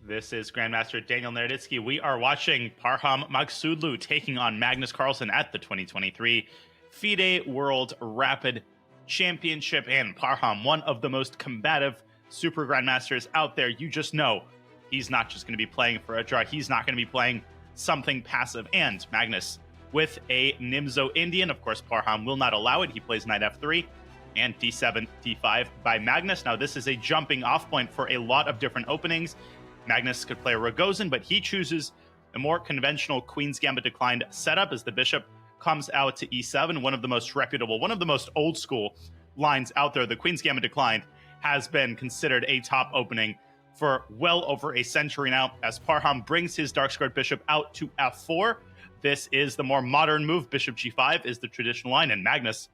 This is Grandmaster Daniel Naroditsky. We are watching Parham Maghsoodloo taking on Magnus Carlsen at the 2023 FIDE World Rapid Championship. And Parham, one of the most combative super grandmasters out there. You just know he's not just going to be playing for a draw. He's not going to be playing something passive. And Magnus with a Nimzo Indian. Of course, Parham will not allow it. He plays knight f3 and d7, d5 by Magnus. Now, this is a jumping off point for a lot of different openings. Magnus could play Rogozin, but he chooses a more conventional Queen's Gambit declined setup as the bishop comes out to e7, one of the most reputable, one of the most old school lines out there. The Queen's Gambit declined has been considered a top opening for well over a century now, as Parham brings his dark-squared bishop out to f4. This is the more modern move. Bishop g5 is the traditional line, and Magnus,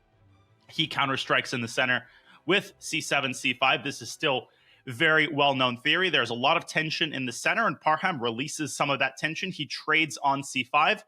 he counter-strikes in the center with c7, c5. This is still very well-known theory. There's a lot of tension in the center, and Parham releases some of that tension. He trades on c5,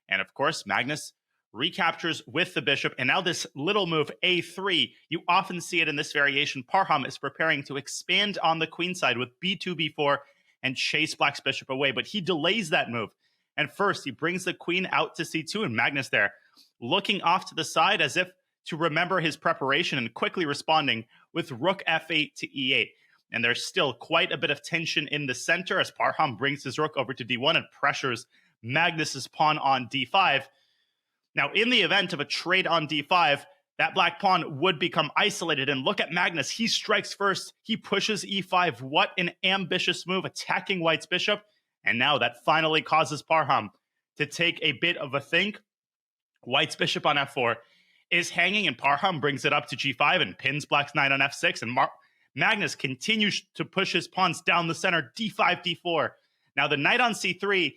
and of course, Magnus recaptures with the bishop. And now this little move, a3, you often see it in this variation. Parham is preparing to expand on the queen side with b2, b4, and chase Black's bishop away, but he delays that move. And first, he brings the queen out to c2, and Magnus there, looking off to the side as if to remember his preparation and quickly responding with rook f8 to e8. And there's still quite a bit of tension in the center as Parham brings his rook over to d1 and pressures Magnus's pawn on d5. Now, in the event of a trade on d5, that black pawn would become isolated. And look at Magnus. He strikes first. He pushes e5. What an ambitious move, attacking White's bishop. And now that finally causes Parham to take a bit of a think. White's bishop on f4 is hanging, and Parham brings it up to g5 and pins Black's knight on f6. And Magnus continues to push his pawns down the center, d5, d4. Now, the knight on c3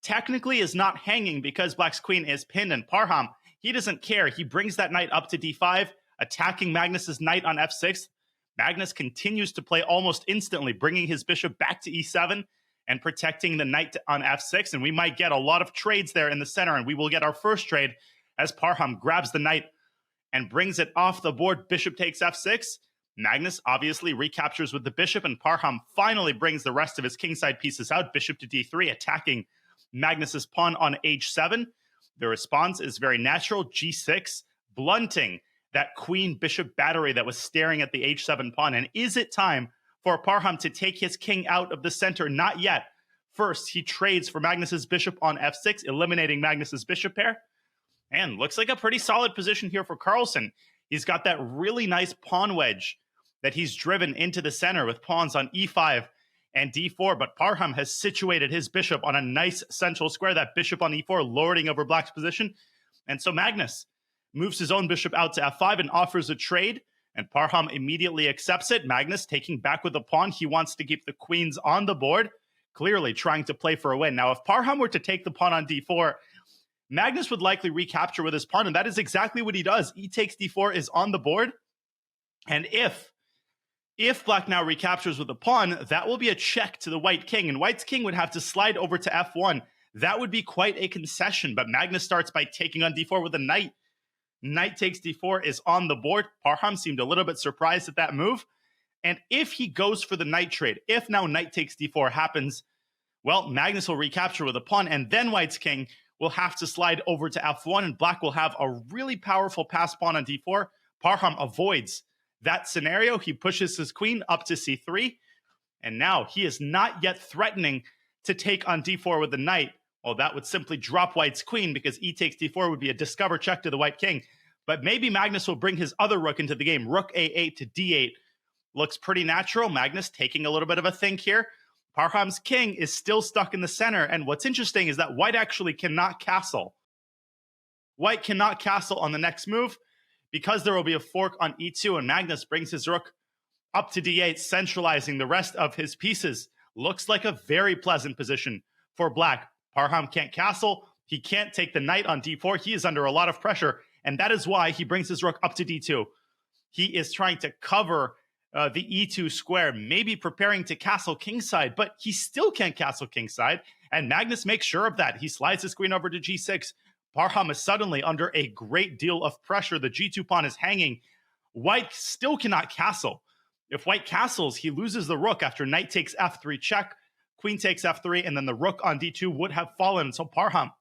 technically is not hanging because Black's queen is pinned, and Parham, he doesn't care. He brings that knight up to d5, attacking Magnus's knight on f6. Magnus continues to play almost instantly, bringing his bishop back to e7 and protecting the knight on f6. And we might get a lot of trades there in the center, and we will get our first trade as Parham grabs the knight and brings it off the board. Bishop takes f6. Magnus obviously recaptures with the bishop, and Parham finally brings the rest of his kingside pieces out. Bishop to d3, attacking Magnus's pawn on h7. The response is very natural, g6, blunting that queen-bishop battery that was staring at the h7 pawn. And is it time for Parham to take his king out of the center? Not yet. First, he trades for Magnus's bishop on f6, eliminating Magnus's bishop pair. And looks like a pretty solid position here for Carlsen. He's got that really nice pawn wedge that he's driven into the center with pawns on e5 and d4, but Parham has situated his bishop on a nice central square, that bishop on e4 lording over Black's position. And so Magnus moves his own bishop out to f5 and offers a trade, and Parham immediately accepts it. Magnus taking back with the pawn. He wants to keep the queens on the board, clearly trying to play for a win. Now, if Parham were to take the pawn on d4, Magnus would likely recapture with his pawn, and that is exactly what he does. E takes d4 is on the board, and if Black now recaptures with a pawn, that will be a check to the White king, and White's king would have to slide over to f1. That would be quite a concession, but Magnus starts by taking on d4 with a knight. Knight takes d4 is on the board. Parham seemed a little bit surprised at that move, and if he goes for the knight trade, if now knight takes d4 happens, well, Magnus will recapture with a pawn, and then White's king will have to slide over to f1, and Black will have a really powerful pass pawn on d4. Parham avoids that scenario. He pushes his queen up to c3, and now he is not yet threatening to take on d4 with the knight. Well, that would simply drop White's queen because e takes d4 would be a discover check to the White king. But maybe Magnus will bring his other rook into the game. Rook a8 to d8 looks pretty natural. Magnus taking a little bit of a think here. Parham's king is still stuck in the center, and what's interesting is that White actually cannot castle. White cannot castle on the next move because there will be a fork on e2, and Magnus brings his rook up to d8, centralizing the rest of his pieces. Looks like a very pleasant position for Black. Parham can't castle. He can't take the knight on d4. He is under a lot of pressure, and that is why he brings his rook up to d2. He is trying to cover the e2 square, maybe preparing to castle kingside, but he still can't castle kingside, and Magnus makes sure of that. He slides his queen over to g6. Parham is suddenly under a great deal of pressure. The g2 pawn is hanging. White still cannot castle. If White castles, he loses the rook after knight takes f3 check. queen takes f3, and then the rook on d2 would have fallen. So Parham,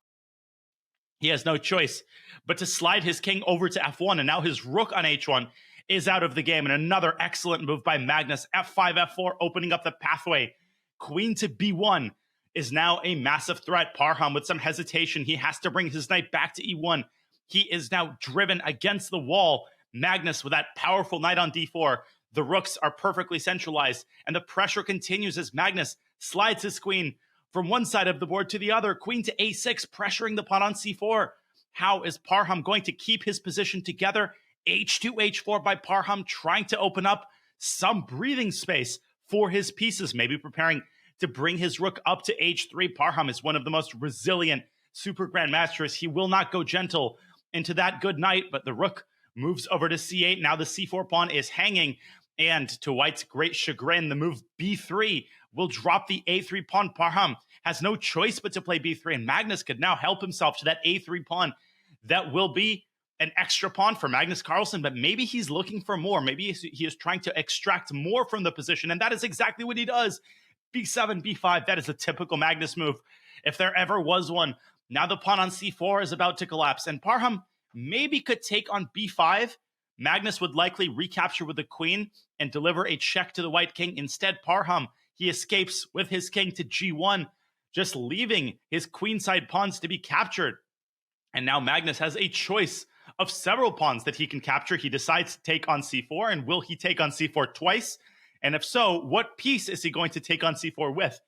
he has no choice but to slide his king over to f1, and now his rook on h1 is out of the game. And another excellent move by Magnus, f5, f4, opening up the pathway. Queen to b1 is now a massive threat. Parham, with some hesitation, he has to bring his knight back to e1. He is now driven against the wall. Magnus with that powerful knight on d4. The rooks are perfectly centralized, and the pressure continues as Magnus slides his queen from one side of the board to the other. Queen to a6, pressuring the pawn on c4. How is Parham going to keep his position together? h2, h4 by Parham, trying to open up some breathing space for his pieces, maybe preparing to bring his rook up to h3. Parham is one of the most resilient super grandmasters. He will not go gentle into that good knight, but the rook moves over to c8. Now the c4 pawn is hanging, and to white's great chagrin, the move b3 will drop the a3 pawn. Parham has no choice but to play b3, and Magnus could now help himself to that a3 pawn. That will be an extra pawn for Magnus Carlsen, but maybe he's looking for more. Maybe he is trying to extract more from the position, and that is exactly what he does. b7, b5, that is a typical Magnus move, if there ever was one. Now the pawn on c4 is about to collapse, and Parham maybe could take on b5. Magnus would likely recapture with the queen and deliver a check to the white king. Instead, Parham, he escapes with his king to g1, just leaving his queenside pawns to be captured. And now Magnus has a choice of several pawns that he can capture. He decides to take on c4, and will he take on c4 twice? And if so, what piece is he going to take on c4 with?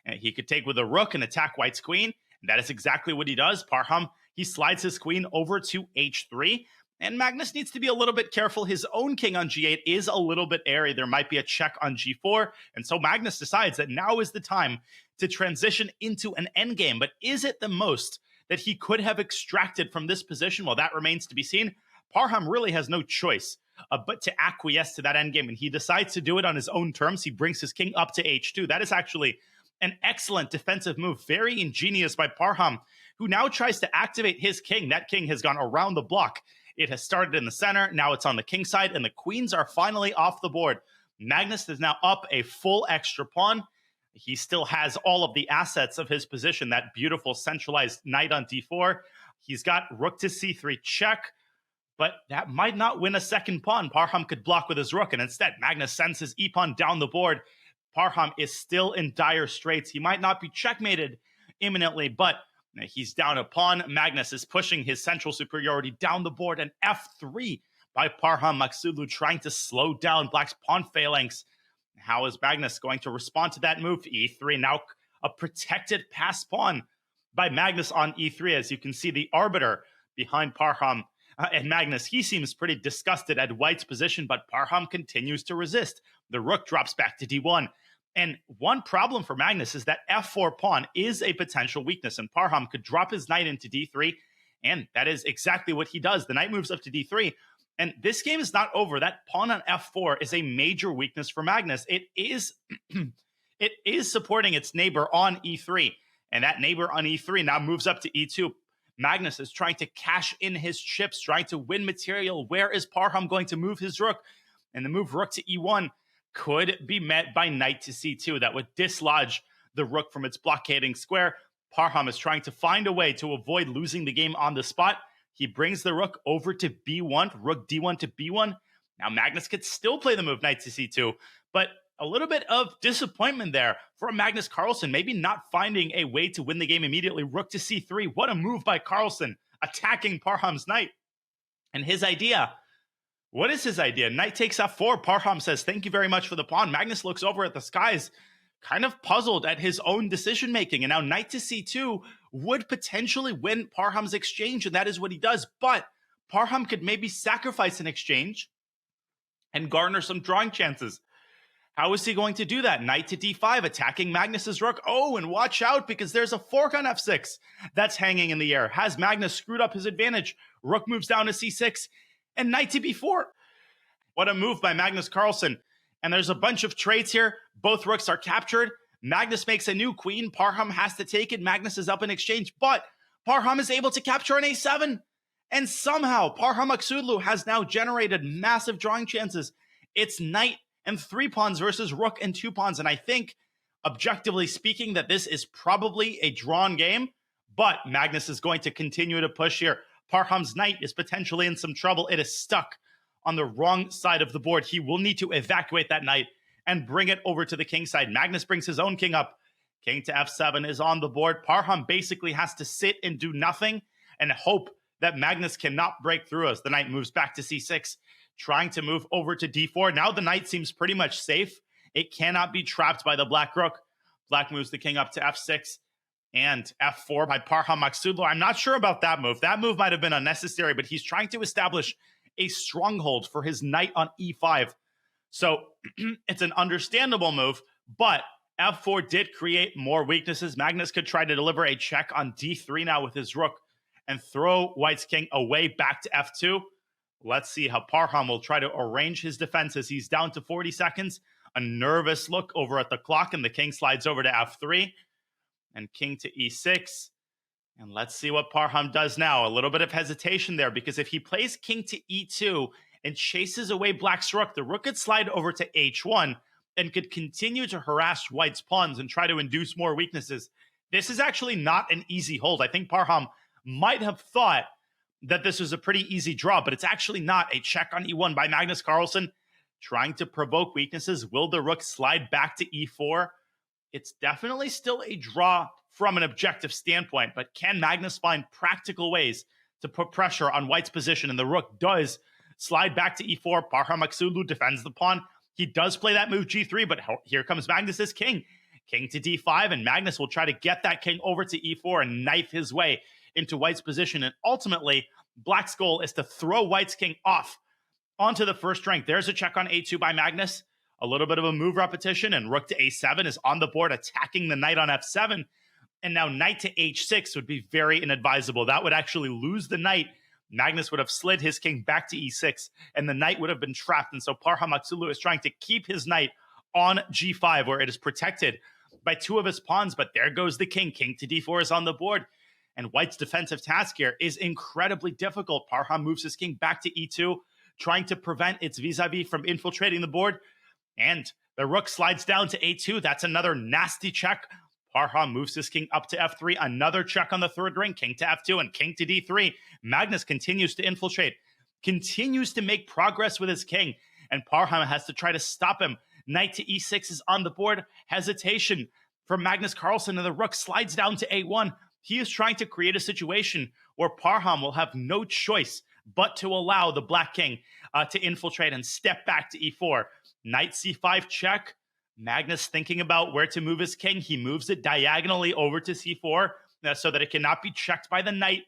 And he could take with a rook and attack white's queen. And that is exactly what he does. Parham, he slides his queen over to h3. And Magnus needs to be a little bit careful. His own king on g8 is a little bit airy. There might be a check on g4. And so Magnus decides that now is the time to transition into an endgame. But is it the most that he could have extracted from this position? Well, that remains to be seen. Parham really has no choice but to acquiesce to that endgame, and he decides to do it on his own terms. He brings his king up to h2. That is actually an excellent defensive move, very ingenious by Parham, who now tries to activate his king. That king has gone around the block. It has started in the center, now it's on the king side, and the queens are finally off the board. Magnus is now up a full extra pawn. He still has all of the assets of his position, that beautiful centralized knight on d4. He's got rook to c3 check, but that might not win a second pawn. Parham could block with his rook, and instead Magnus sends his e-pawn down the board. Parham is still in dire straits. He might not be checkmated imminently, but he's down a pawn. Magnus is pushing his central superiority down the board, and f3 by Parham. Maghsoodloo trying to slow down Black's pawn phalanx. How is Magnus going to respond to that move? e3, now a protected pass pawn by Magnus on e3. As you can see, the arbiter behind Parham and Magnus, he seems pretty disgusted at white's position, but Parham continues to resist. The rook drops back to d1. And one problem for Magnus is that f4 pawn is a potential weakness, and Parham could drop his knight into d3, and that is exactly what he does. The knight moves up to d3, and this game is not over. That pawn on f4 is a major weakness for Magnus. It is it is supporting its neighbor on e3, and that neighbor on e3 now moves up to e2. Magnus is trying to cash in his chips, trying to win material. Where is Parham going to move his rook? And the move rook to e1 could be met by knight to c2. That would dislodge the rook from its blockading square. Parham is trying to find a way to avoid losing the game on the spot. He brings the rook over to b1, rook d1 to b1. Now Magnus could still play the move knight to c2, but a little bit of disappointment there for Magnus Carlsen, maybe not finding a way to win the game immediately. Rook to c3, what a move by Carlsen, attacking Parham's knight. And his idea, what is his idea? Knight takes f4. Parham says, thank you very much for the pawn. Magnus looks over at the skies, kind of puzzled at his own decision-making. And now knight to c2 would potentially win Parham's exchange, and that is what he does. But Parham could maybe sacrifice an exchange and garner some drawing chances. How is he going to do that? Knight to d5, attacking Magnus's rook. Oh, and watch out, because there's a fork on f6 that's hanging in the air. Has Magnus screwed up his advantage? Rook moves down to c6, and knight to b4. What a move by Magnus Carlsen. And there's a bunch of trades here. Both rooks are captured. Magnus makes a new queen. Parham has to take it. Magnus is up in exchange, but Parham is able to capture an a7. And somehow, Parham Maghsoodloo has now generated massive drawing chances. It's knight and 3 pawns versus rook and 2 pawns. And I think objectively speaking, that this is probably a drawn game, but Magnus is going to continue to push here. Parham's knight is potentially in some trouble. It is stuck on the wrong side of the board. He will need to evacuate that knight and bring it over to the king side. Magnus brings his own king up. King to f7 is on the board. Parham basically has to sit and do nothing and hope that Magnus cannot break through as the knight moves back to c6, trying to move over to d4. Now the knight seems pretty much safe. It cannot be trapped by the black rook. Black moves the king up to f6 and f4 by Parham Maghsoodloo. I'm not sure about that move. That move might have been unnecessary, but he's trying to establish a stronghold for his knight on e5. So it's an understandable move, but f4 did create more weaknesses. Magnus could try to deliver a check on d3 now with his rook and throw White's king away back to f2. Let's see how Parham will try to arrange his defenses. He's down to 40 seconds. A nervous look over at the clock, and the king slides over to f3 and king to e6. And let's see what Parham does now. A little bit of hesitation there, because if he plays king to e2 and chases away Black's rook, the rook could slide over to h1 and could continue to harass White's pawns and try to induce more weaknesses. This is actually not an easy hold. I think Parham might have thought that this was a pretty easy draw, but it's actually not. A check on e1 by Magnus Carlsen, trying to provoke weaknesses. Will the rook slide back to e4? It's definitely still a draw from an objective standpoint, but can Magnus find practical ways to put pressure on White's position? And the rook does slide back to e4. Parham Maghsoodloo defends the pawn. He does play that move g3, but here comes Magnus's king. King to d5, and Magnus will try to get that king over to e4 and knife his way into White's position. And ultimately, Black's goal is to throw White's king off onto the first rank. There's a check on a2 by Magnus. A little bit of a move repetition, and rook to a7 is on the board, attacking the knight on f7. And now knight to h6 would be very inadvisable. That would actually lose the knight. Magnus would have slid his king back to e6, and the knight would have been trapped. And so Parham Maghsoodloo is trying to keep his knight on g5, where it is protected by two of his pawns. But there goes the king. King to d4 is on the board. And White's defensive task here is incredibly difficult. Parham moves his king back to e2, trying to prevent its vis-a-vis from infiltrating the board. And the rook slides down to a2. That's another nasty check. Parham moves his king up to f3. Another check on the third ring. King to f2 and king to d3. Magnus continues to infiltrate, continues to make progress with his king, and Parham has to try to stop him. Knight to e6 is on the board. Hesitation from Magnus Carlsen, and the rook slides down to a1. He is trying to create a situation where Parham will have no choice but to allow the black king to infiltrate and step back to e4. Knight c5 check. Magnus thinking about where to move his king. He moves it diagonally over to c4 so that it cannot be checked by the knight.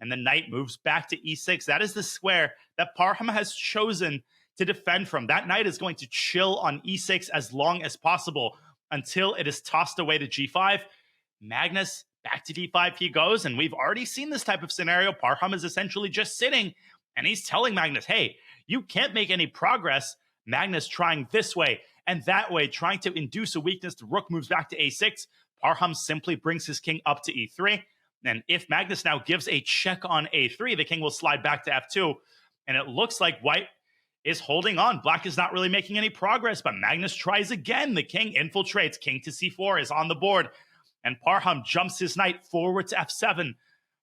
And the knight moves back to e6. That is the square that Parham has chosen to defend from. That knight is going to chill on e6 as long as possible until it is tossed away to g5. Magnus, back to d5 he goes, and we've already seen this type of scenario. Parham is essentially just sitting, and he's telling Magnus, hey, you can't make any progress. Magnus trying this way and that way, trying to induce a weakness. The rook moves back to a6. Parham simply brings his king up to e3. And if Magnus now gives a check on a3, the king will slide back to f2. And it looks like White is holding on. Black is not really making any progress, but Magnus tries again. The king infiltrates. King to c4 is on the board. And Parham jumps his knight forward to f7,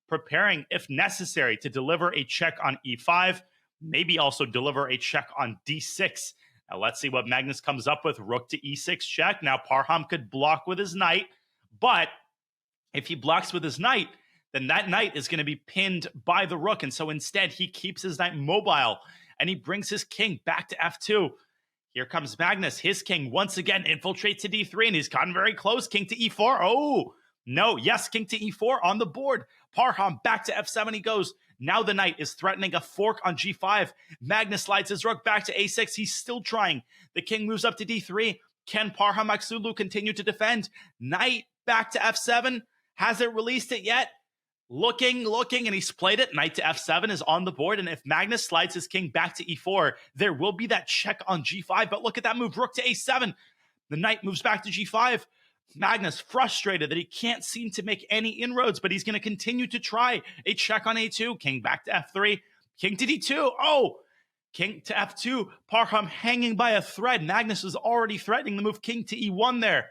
preparing, if necessary, to deliver a check on e5, maybe also deliver a check on d6. Now let's see what Magnus comes up with. Rook to e6 check. Now Parham could block with his knight, but if he blocks with his knight, then that knight is going to be pinned by the rook. And so instead, he keeps his knight mobile, and he brings his king back to f2. Here comes Magnus. His king once again infiltrates to d3, and he's gotten very close. King to e4. Oh, no. Yes, king to e4 on the board. Parham back to f7 he goes. Now the knight is threatening a fork on g5. Magnus slides his rook back to a6. He's still trying. The king moves up to d3. Can Parham Maghsoodloo continue to defend? Knight back to f7. Hasn't released it yet. Looking, and he's played it. Knight to f7 is on the board, and if Magnus slides his king back to e4, there will be that check on g5, but look at that move, rook to a7. The knight moves back to g5. Magnus frustrated that he can't seem to make any inroads, but he's going to continue to try. A check on a2, king back to f3, king to d2. Oh, king to f2. Parham hanging by a thread. Magnus is already threatening the move king to e1 there.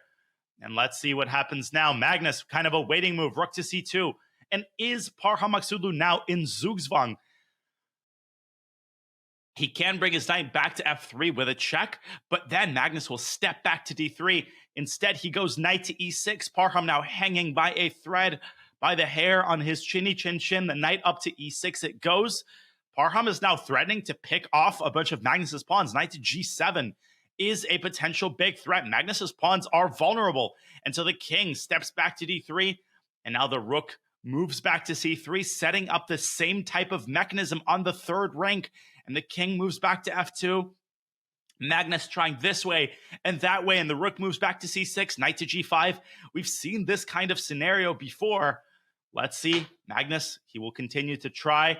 And let's see what happens now. Magnus, kind of a waiting move, rook to c2. And is Parham Maghsoodloo now in Zugzwang? He can bring his knight back to f3 with a check, but then Magnus will step back to d3. Instead, he goes knight to e6. Parham now hanging by a thread, by the hair on his chinny chin chin. The knight up to e6 it goes. Parham is now threatening to pick off a bunch of Magnus's pawns. Knight to g7 is a potential big threat. Magnus's pawns are vulnerable. And so the king steps back to d3, and now the rook moves back to c3, setting up the same type of mechanism on the third rank. And the king moves back to f2. Magnus trying this way and that way, and the rook moves back to c6, knight to g5. We've seen this kind of scenario before. Let's see. Magnus, he will continue to try.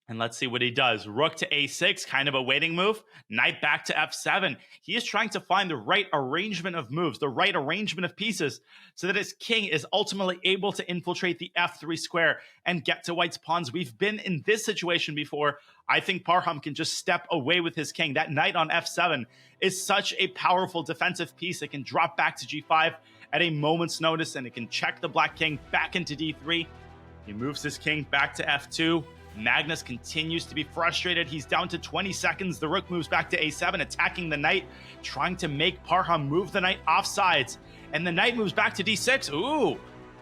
And let's see what he does. Rook to a6, kind of a waiting move. Knight back to f7. He is trying to find the right arrangement of moves, the right arrangement of pieces, so that his king is ultimately able to infiltrate the f3 square and get to white's pawns. We've been in this situation before. I think Parham can just step away with his king. That knight on f7 is such a powerful defensive piece. It can drop back to g5 at a moment's notice, and it can check the black king back into d3. He moves his king back to f2. Magnus continues to be frustrated. He's down to 20 seconds. The rook moves back to a7, attacking the knight, trying to make Parham move the knight off sides. And the knight moves back to d6. Ooh.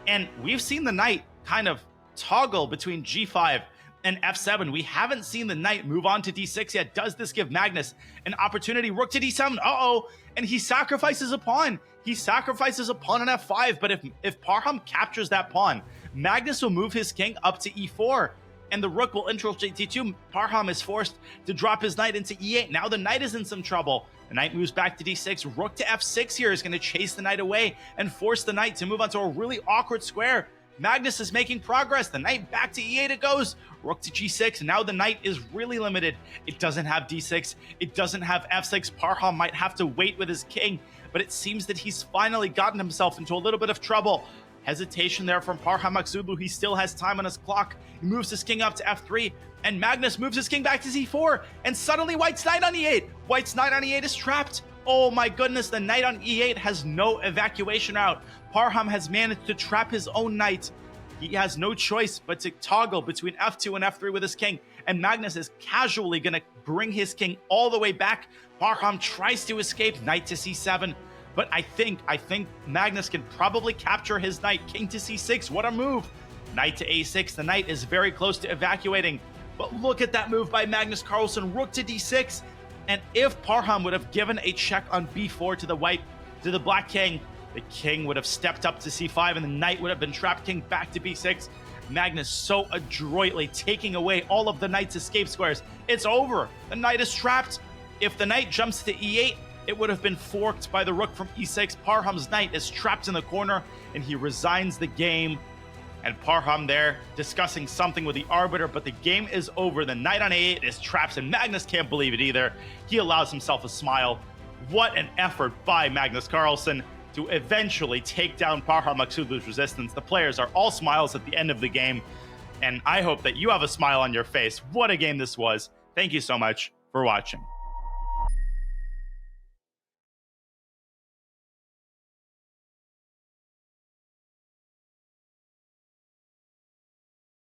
And we've seen the knight kind of toggle between g5 and f7. We haven't seen the knight move on to d6 yet. Does this give Magnus an opportunity? Rook to d7. Uh-oh. And he sacrifices a pawn. He sacrifices a pawn on f5. But if Parham captures that pawn, Magnus will move his king up to e4. And the rook will infiltrate d2. Parham is forced to drop his knight into e8. Now the knight is in some trouble. The knight moves back to d6. Rook to f6 here is going to chase the knight away and force the knight to move onto a really awkward square. Magnus is making progress. The knight back to e8 it goes. Rook to g6. Now the knight is really limited. It doesn't have d6. It doesn't have f6. Parham might have to wait with his king, but it seems that he's finally gotten himself into a little bit of trouble. Hesitation there from Parham Maghsoodloo. He still has time on his clock. He moves his king up to f3, and Magnus moves his king back to c4, and suddenly white's knight on e8. White's knight on e8 is trapped. Oh my goodness, the knight on e8 has no evacuation route. Parham has managed to trap his own knight. He has no choice but to toggle between f2 and f3 with his king, and Magnus is casually going to bring his king all the way back. Parham tries to escape, knight to c7. But I think Magnus can probably capture his knight. King to c6, what a move. Knight to a6, the knight is very close to evacuating. But look at that move by Magnus Carlsen, rook to d6. And if Parham would have given a check on b4 to the black king, the king would have stepped up to c5 and the knight would have been trapped. King back to b6. Magnus so adroitly taking away all of the knight's escape squares. It's over. The knight is trapped. If the knight jumps to e8, it would have been forked by the rook from e6. Parham's knight is trapped in the corner, and he resigns the game. And Parham there discussing something with the arbiter, but the game is over. The knight on a8 is trapped, and Magnus can't believe it either. He allows himself a smile. What an effort by Magnus Carlsen to eventually take down Parham Maghsoodloo's resistance. The players are all smiles at the end of the game, and I hope that you have a smile on your face. What a game this was. Thank you so much for watching.